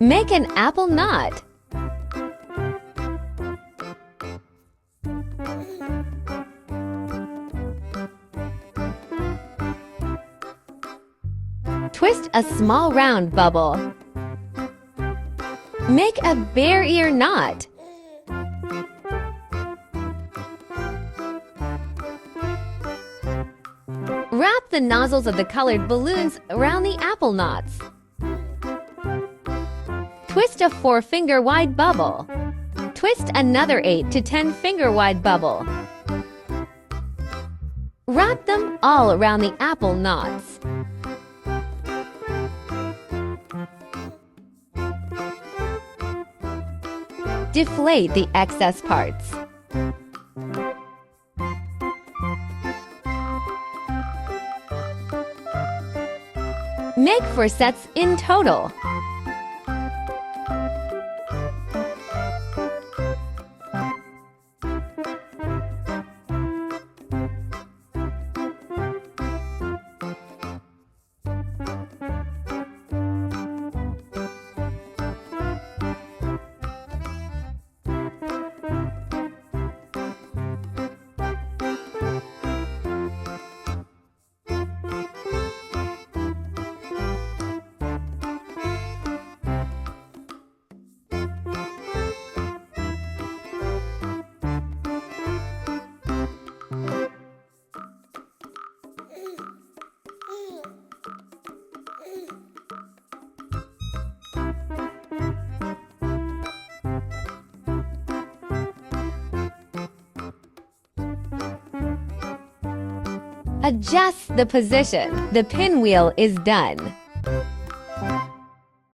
Make an apple knot. Twist a small round bubble. Make a bear ear knot. Wrap the nozzles of the colored balloons around the apple knots. Twist a 4-finger wide bubble. Twist another 8 to 10 finger wide bubble. Wrap them all around the apple knots. Deflate the excess parts. Make 4 sets in total. Adjust the position. The pinwheel is done.